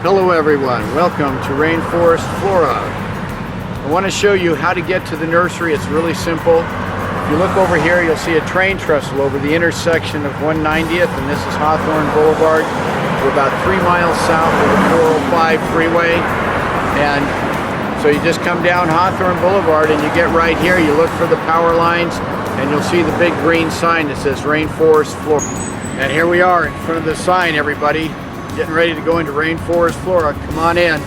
Hello everyone, welcome to Rainforest Flora. I want to show you how to get to the nursery. It's really simple. If you look over here, you'll see a train trestle over the intersection of 190th, and this is Hawthorne Boulevard. We're about 3 miles south of the 405 freeway, and so you just come down Hawthorne Boulevard and you get right here. You look for the power lines and you'll see the big green sign that says Rainforest Flora. And here we are in front of the sign, everybody. Getting ready to go into Rainforest Flora. Come on in.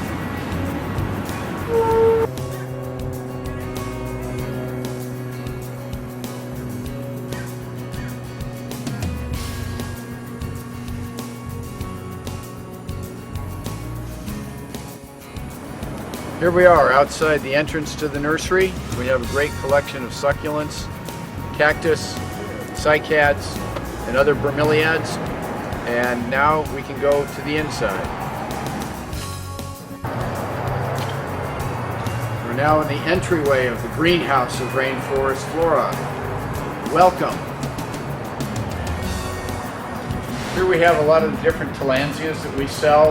Here we are outside the entrance to the nursery. We have a great collection of succulents, cactus, cycads, and other bromeliads. And now we can go to the inside. We're now in the entryway of the greenhouse of Rainforest Flora. Welcome. Here we have a lot of the different Tillandsias that we sell.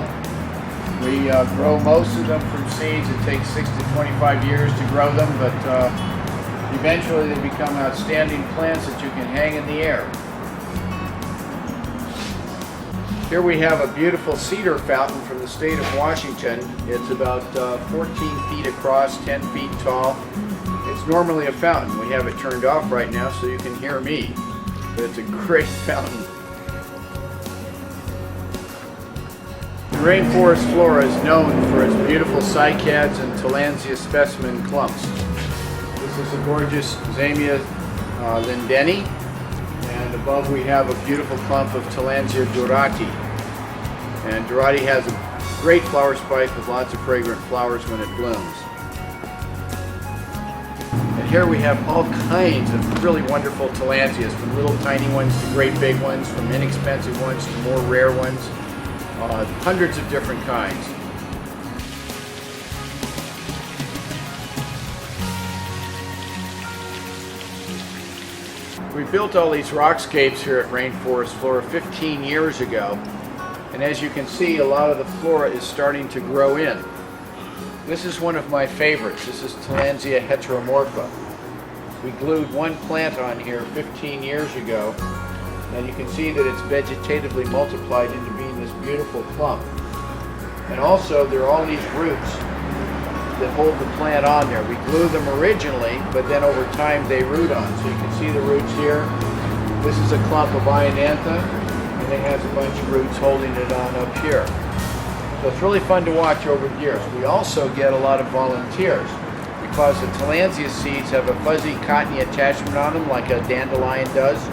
We grow most of them from seeds. It takes 6 to 25 years to grow them, but eventually they become outstanding plants that you can hang in the air. Here we have a beautiful cedar fountain from the state of Washington. It's about 14 feet across, 10 feet tall. It's normally a fountain. We have it turned off right now so you can hear me, but it's a great fountain. Rainforest Flora is known for its beautiful cycads and Tillandsia specimen clumps. This is a gorgeous Zamia lindeni. And above we have a beautiful clump of Tillandsia Durati. And Durati has a great flower spike with lots of fragrant flowers when it blooms. And here we have all kinds of really wonderful Tillandsias, from little tiny ones to great big ones, from inexpensive ones to more rare ones. Hundreds of different kinds. We built all these rockscapes here at Rainforest Flora 15 years ago, and as you can see, a lot of the flora is starting to grow in. This is one of my favorites. This is Tillandsia heteromorpha. We glued one plant on here 15 years ago, and you can see that it's vegetatively multiplied into being this beautiful clump. And also there are all these roots that hold the plant on there. We glue them originally, but then over time they root on. So you can see the roots here. This is a clump of Ionantha, and it has a bunch of roots holding it on up here. So it's really fun to watch over the years. We also get a lot of volunteers because the Tillandsia seeds have a fuzzy cottony attachment on them like a dandelion does.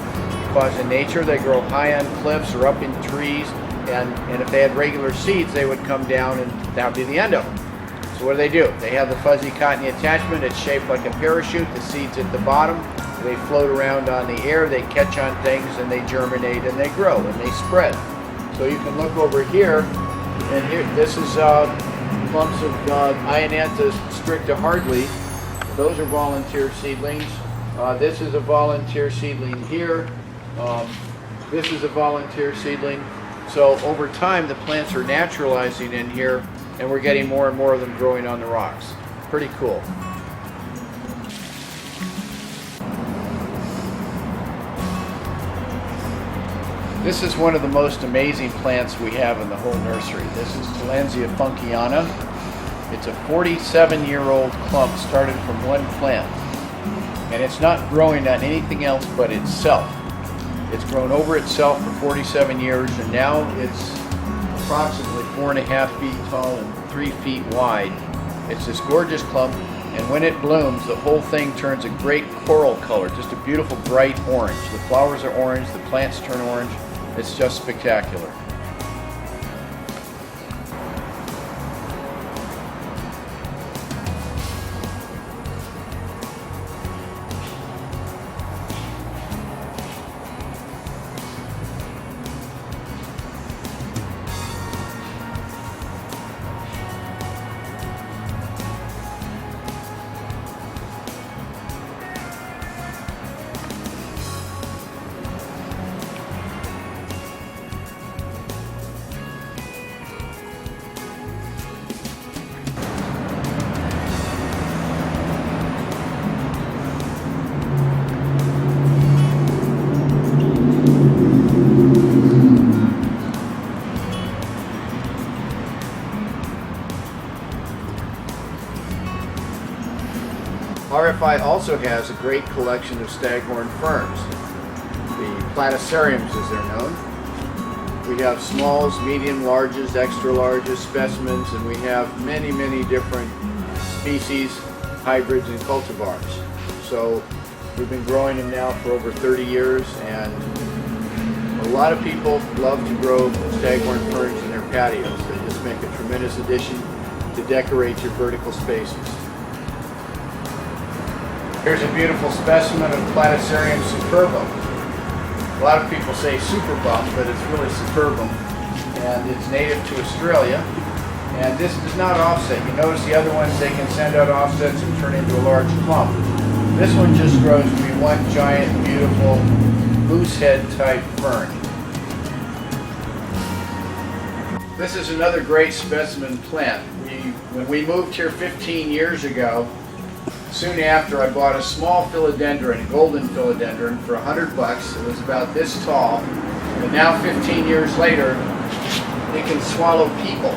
Because in nature they grow high on cliffs or up in trees, and if they had regular seeds they would come down and that would be the end of them. So what do? They have the fuzzy cottony attachment. It's shaped like a parachute. The seeds at the bottom. They float around on the air. They catch on things and they germinate and they grow and they spread. So you can look over here, and here this is clumps of Ionantha stricta hardleaf. Those are volunteer seedlings. This is a volunteer seedling here. This is a volunteer seedling. So over time the plants are naturalizing in here, and we're getting more and more of them growing on the rocks. Pretty cool. This is one of the most amazing plants we have in the whole nursery. This is Silenzio Funky On. It's a 47-year-old clump started from one plant. And it's not growing on anything else but itself. It's grown over itself for 47 years, and now it's approximately 4.5 feet tall and 3 feet wide. It's this gorgeous clump, and when it blooms, the whole thing turns a great coral color, just a beautiful bright orange. The flowers are orange, the plants turn orange. It's just spectacular. RFI also has a great collection of staghorn ferns, the platyceriums as they're known. We have smalls, medium, larges, extra larges, specimens, and we have many, many different species, hybrids, and cultivars. So we've been growing them now for over 30 years, and a lot of people love to grow staghorn ferns in their patios. They just make a tremendous addition to decorate your vertical spaces. Here's a beautiful specimen of Platycerium superbum. A lot of people say superbum, but it's really superbum, and it's native to Australia. And this does not offset. You notice the other ones, they can send out offsets and turn into a large clump. This one just grows to be one giant, beautiful, moosehead type fern. This is another great specimen plant. When we moved here 15 years ago, soon after I bought a small philodendron, a golden philodendron, for $100. It was about this tall, and now 15 years later, it can swallow people.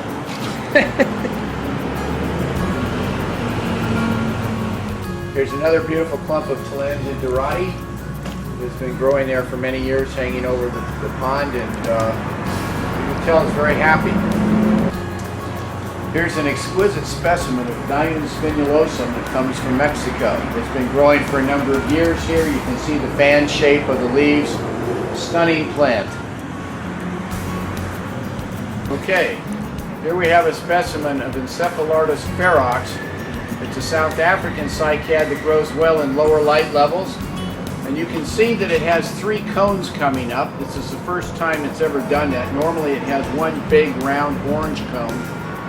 Here's another beautiful clump of Tillandsia Zhan. It's been growing there for many years, hanging over the pond, and you can tell it's very happy. Here's an exquisite specimen of Dianthus spinulosum that comes from Mexico. It's been growing for a number of years here. You can see the fan shape of the leaves. Stunning plant. Okay, here we have a specimen of Encephalitis ferox. It's a South African cycad that grows well in lower light levels. And you can see that it has 3 cones coming up. This is the first time it's ever done that. Normally it has one big round orange cone.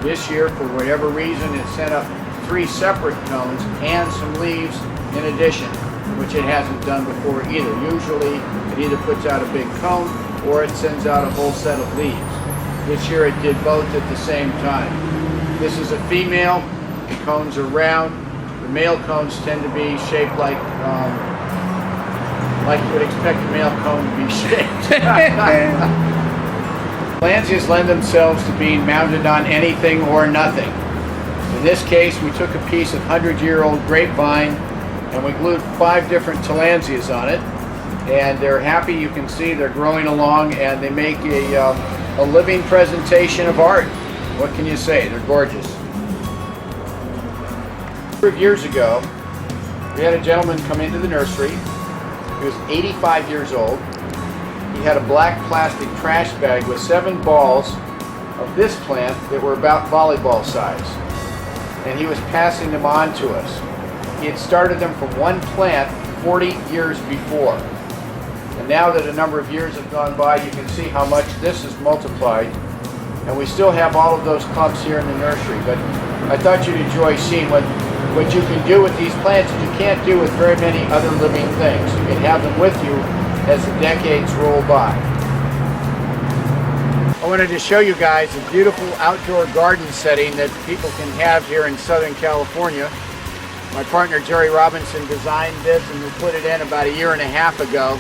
This year, for whatever reason, it sent up 3 separate cones and some leaves in addition, which it hasn't done before either. Usually it either puts out a big cone or it sends out a whole set of leaves. This year it did both at the same time. This is a female. The cones are round. The male cones tend to be shaped like you would expect a male cone to be shaped. Tillandsias lend themselves to being mounted on anything or nothing. In this case, we took a piece of 100-year-old grapevine and we glued 5 different Tillandsias on it, and they're happy. You can see they're growing along, and they make a living presentation of art. What can you say? They're gorgeous. A number of years ago, we had a gentleman come into the nursery. He was 85 years old. He had a black plastic trash bag with 7 balls of this plant that were about volleyball size. And he was passing them on to us. He had started them from one plant 40 years before. And now that a number of years have gone by, you can see how much this has multiplied. And we still have all of those clumps here in the nursery. But I thought you'd enjoy seeing what you can do with these plants that you can't do with very many other living things. You can have them with you as the decades roll by. I wanted to show you guys a beautiful outdoor garden setting that people can have here in Southern California. My partner Jerry Robinson designed this, and we put it in about 1.5 years ago.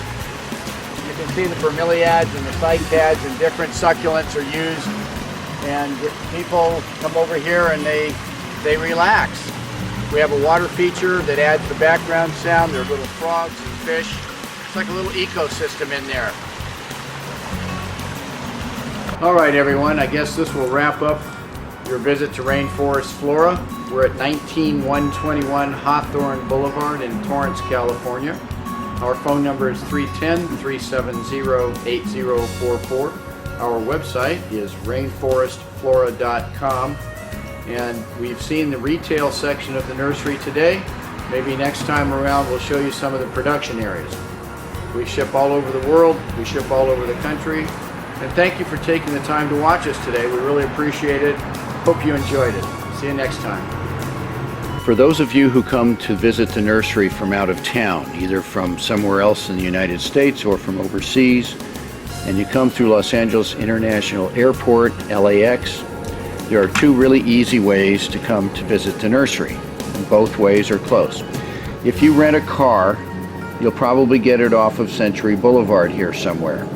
You can see the bromeliads and the cycads and different succulents are used, and people come over here and they relax. We have a water feature that adds the background sound. There are little frogs and fish. It's like a little ecosystem in there. All right, everyone, I guess this will wrap up your visit to Rainforest Flora. We're at 19121 Hawthorne Boulevard in Torrance, California. Our phone number is 310-370-8044. Our website is rainforestflora.com. And we've seen the retail section of the nursery today. Maybe next time around we'll show you some of the production areas. We ship all over the world, we ship all over the country. And thank you for taking the time to watch us today. We really appreciate it. Hope you enjoyed it. See you next time. For those of you who come to visit the nursery from out of town, either from somewhere else in the United States or from overseas, and you come through Los Angeles International Airport, LAX, there are 2 really easy ways to come to visit the nursery. And both ways are close. If you rent a car, you'll probably get it off of Century Boulevard here somewhere.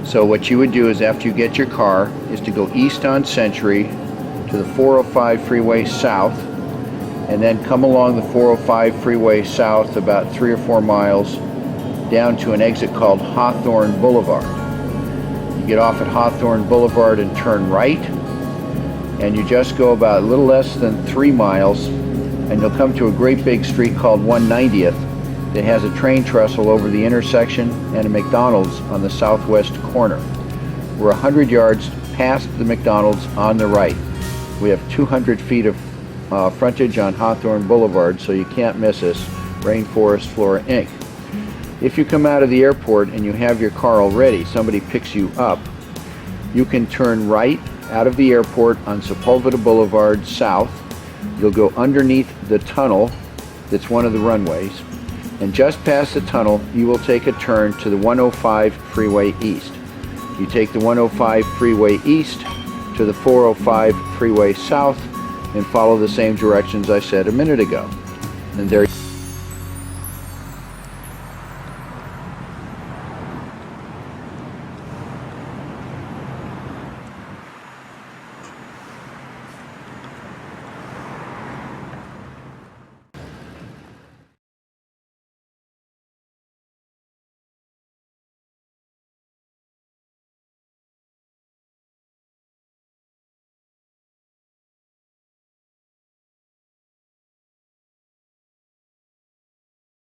So what you would do is, after you get your car, is to go east on Century to the 405 freeway south, and then come along the 405 freeway south about 3 or 4 miles down to an exit called Hawthorne Boulevard. You get off at Hawthorne Boulevard and turn right, and you just go about a little less than 3 miles, and you'll come to a great big street called 190th that has a train trestle over the intersection and a McDonald's on the southwest corner. We're 100 yards past the McDonald's on the right. We have 200 feet of frontage on Hawthorne Boulevard, so you can't miss us. Rainforest Flora, Inc. If you come out of the airport and you have your car already, somebody picks you up, you can turn right out of the airport on Sepulveda Boulevard south. You'll go underneath the tunnel that's one of the runways, and just past the tunnel you will take a turn to the 105 freeway east. You take the 105 freeway east to the 405 freeway south and follow the same directions I said a minute ago. And there